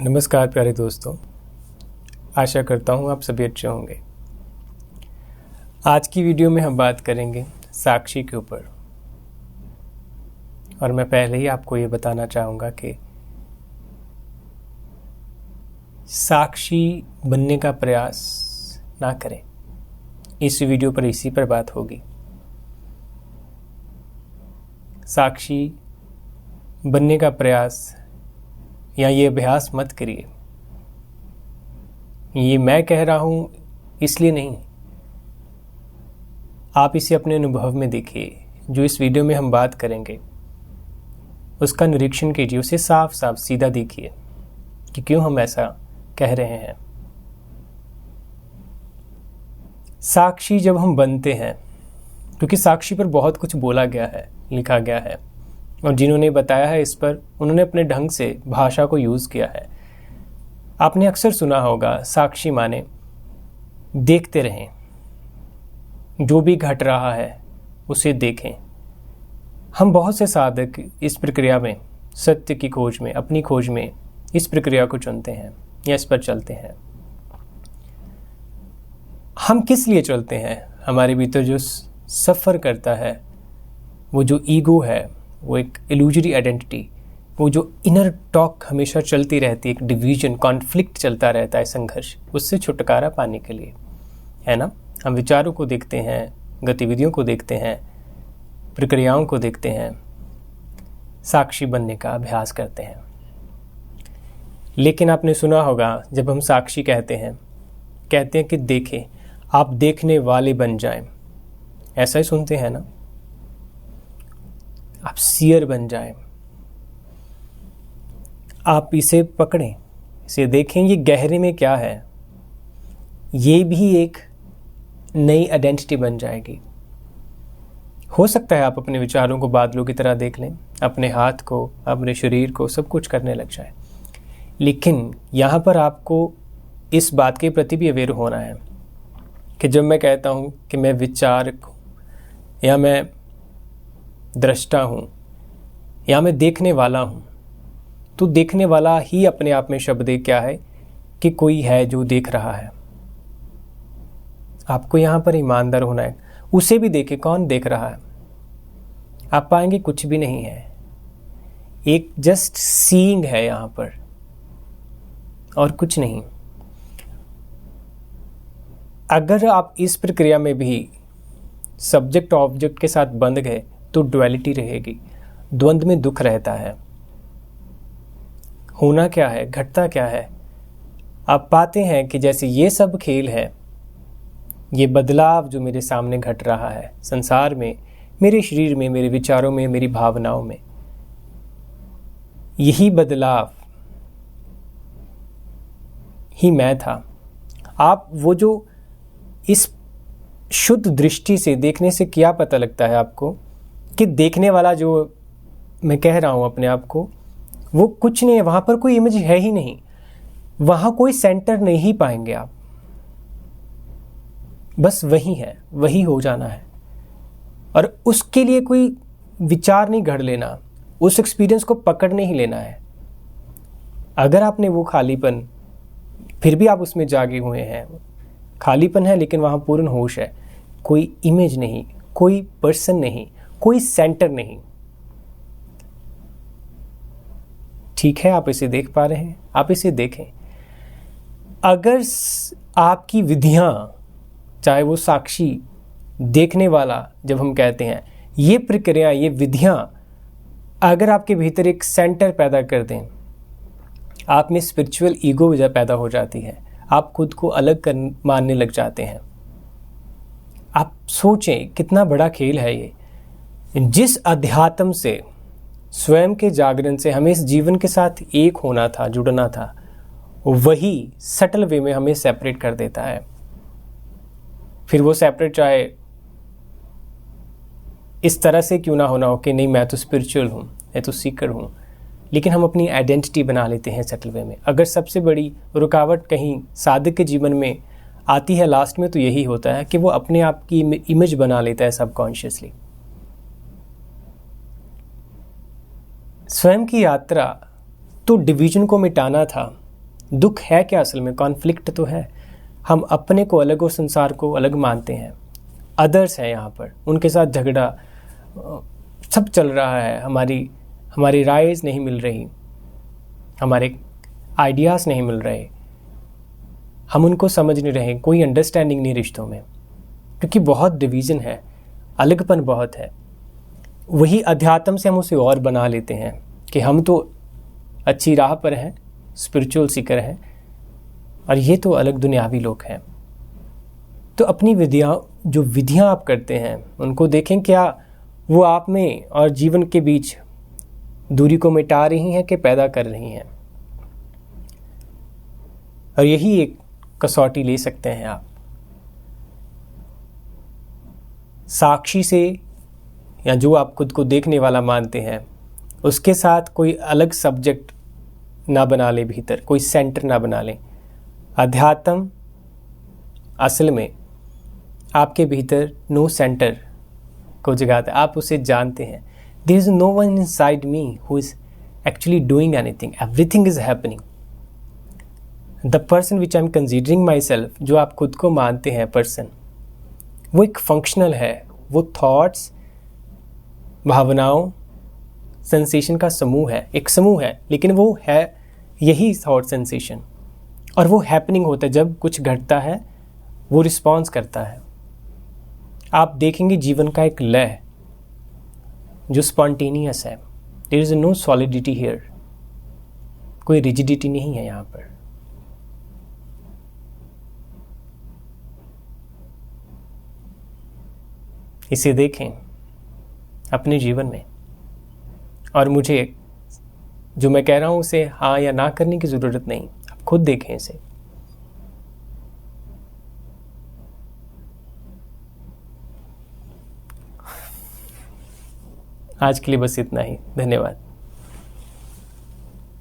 नमस्कार प्यारे दोस्तों, आशा करता हूँ आप सभी अच्छे होंगे। आज की वीडियो में हम बात करेंगे साक्षी के ऊपर। और मैं पहले ही आपको ये बताना चाहूँगा कि साक्षी बनने का प्रयास ना करें। इस वीडियो पर इसी पर बात होगी। साक्षी बनने का प्रयास या ये अभ्यास मत करिए। ये मैं कह रहा हूं इसलिए नहीं, आप इसे अपने अनुभव में देखिए। जो इस वीडियो में हम बात करेंगे उसका निरीक्षण कीजिए, उसे साफ साफ सीधा देखिए कि क्यों हम ऐसा कह रहे हैं। साक्षी जब हम बनते हैं, क्योंकि साक्षी पर बहुत कुछ बोला गया है, लिखा गया है, और जिन्होंने बताया है इस पर उन्होंने अपने ढंग से भाषा को यूज़ किया है। आपने अक्सर सुना होगा साक्षी माने देखते रहें, जो भी घट रहा है उसे देखें। हम बहुत से साधक इस प्रक्रिया में, सत्य की खोज में, अपनी खोज में इस प्रक्रिया को चुनते हैं या इस पर चलते हैं। हम किस लिए चलते हैं? हमारे भीतर जो सफ़र करता है, वो जो ईगो है, वो एक इल्यूजरी आइडेंटिटी, वो जो इनर टॉक हमेशा चलती रहती है, एक डिवीजन, कॉन्फ्लिक्ट चलता रहता है, संघर्ष, उससे छुटकारा पाने के लिए, है ना। हम विचारों को देखते हैं, गतिविधियों को देखते हैं, प्रक्रियाओं को देखते हैं, साक्षी बनने का अभ्यास करते हैं। लेकिन आपने सुना होगा जब हम साक्षी कहते हैं कि देखें, आप देखने वाले बन जाएं। ऐसा ही सुनते हैं ना, आप सीयर बन जाएं, आप इसे पकड़ें, इसे देखें, ये गहरे में क्या है। ये भी एक नई आइडेंटिटी बन जाएगी। हो सकता है आप अपने विचारों को बादलों की तरह देख लें, अपने हाथ को, अपने शरीर को, सब कुछ करने लग जाए। लेकिन यहाँ पर आपको इस बात के प्रति भी अवेयर होना है कि जब मैं कहता हूँ कि मैं विचारक हूँ, या मैं दृष्टा हूँ, या मैं देखने वाला हूँ, तो देखने वाला ही अपने आप में शब्द क्या है कि कोई है जो देख रहा है। आपको यहाँ पर ईमानदार होना है। उसे भी देखे, कौन देख रहा है? आप पाएंगे कुछ भी नहीं है, एक जस्ट सीइंग है यहाँ पर, और कुछ नहीं। अगर आप इस प्रक्रिया में भी सब्जेक्ट ऑब्जेक्ट के साथ बंध गए तो डुअलिटी रहेगी, द्वंद्व में दुख रहता है। होना क्या है, घटता क्या है? आप पाते हैं कि जैसे ये सब खेल है, ये बदलाव जो मेरे सामने घट रहा है संसार में, मेरे शरीर में, मेरे विचारों में, मेरी भावनाओं में, यही बदलाव ही मैं था। आप वो जो इस शुद्ध दृष्टि से देखने से क्या पता लगता है आपको कि देखने वाला जो मैं कह रहा हूं अपने आप को, वो कुछ नहीं है। वहां पर कोई इमेज है ही नहीं, वहां कोई सेंटर नहीं पाएंगे आप। बस वही है, वही हो जाना है। और उसके लिए कोई विचार नहीं घड़ लेना, उस एक्सपीरियंस को पकड़ नहीं लेना है। अगर आपने वो खालीपन, फिर भी आप उसमें जागे हुए हैं, खालीपन है लेकिन वहां पूर्ण होश है, कोई इमेज नहीं, कोई पर्सन नहीं, कोई सेंटर नहीं। ठीक है, आप इसे देख पा रहे हैं, आप इसे देखें। अगर आपकी विधियां, चाहे वो साक्षी, देखने वाला, जब हम कहते हैं, ये प्रक्रिया, ये विधियां अगर आपके भीतर एक सेंटर पैदा कर दें, आप में स्पिरिचुअल ईगो पैदा हो जाती है, आप खुद को अलग मानने लग जाते हैं। आप सोचें कितना बड़ा खेल है ये। जिस अध्यात्म से, स्वयं के जागरण से हमें इस जीवन के साथ एक होना था, जुड़ना था, वही सटल वे में हमें सेपरेट कर देता है। फिर वो सेपरेट चाहे इस तरह से क्यों ना होना हो कि नहीं मैं तो स्पिरिचुअल हूँ, मैं तो सीकर हूँ, लेकिन हम अपनी आइडेंटिटी बना लेते हैं सटल वे में। अगर सबसे बड़ी रुकावट कहीं साधक के जीवन में आती है लास्ट में, तो यही होता है कि वो अपने आप की इमेज बना लेता है सबकॉन्शियसली। स्वयं की यात्रा तो डिवीजन को मिटाना था, दुख है क्या असल में? कॉन्फ्लिक्ट तो है। हम अपने को अलग और संसार को अलग मानते हैं। अदर्स हैं यहाँ पर, उनके साथ झगड़ा सब चल रहा है, हमारी रायज़ नहीं मिल रही, हमारे आइडियाज़ नहीं मिल रहे, हम उनको समझ नहीं रहे, कोई अंडरस्टैंडिंग नहीं रिश्तों में, क्योंकि बहुत डिवीज़न है, अलगपन बहुत है। वही अध्यात्म से हम उसे और बना लेते हैं कि हम तो अच्छी राह पर हैं, स्पिरिचुअल सीकर हैं, और ये तो अलग दुनियावी लोग हैं। तो अपनी विधियाँ आप करते हैं उनको देखें, क्या वो आप में और जीवन के बीच दूरी को मिटा रही हैं कि पैदा कर रही हैं। और यही एक कसौटी ले सकते हैं आप। साक्षी से, या जो आप खुद को देखने वाला मानते हैं, उसके साथ कोई अलग सब्जेक्ट ना बना ले, भीतर कोई सेंटर ना बना लें। अध्यात्म असल में आपके भीतर नो सेंटर को जगाता है, आप उसे जानते हैं। There is no one inside me who is actually doing anything, everything is happening. The person which I am considering myself, जो आप खुद को मानते हैं पर्सन, वो एक फंक्शनल है, वो थॉट्स, भावनाओं, सेंसेशन का समूह है, एक समूह है, लेकिन वो है यही थॉट सेंसेशन, और वो हैपनिंग होता है। जब कुछ घटता है वो रिस्पॉन्स करता है। आप देखेंगे जीवन का एक लय जो स्पॉन्टेनियस है। There is no solidity here, कोई रिजिडिटी नहीं है यहाँ पर। इसे देखें अपने जीवन में, और मुझे जो मैं कह रहा हूँ उसे हाँ या ना करने की ज़रूरत नहीं, आप खुद देखें इसे। आज के लिए बस इतना ही, धन्यवाद।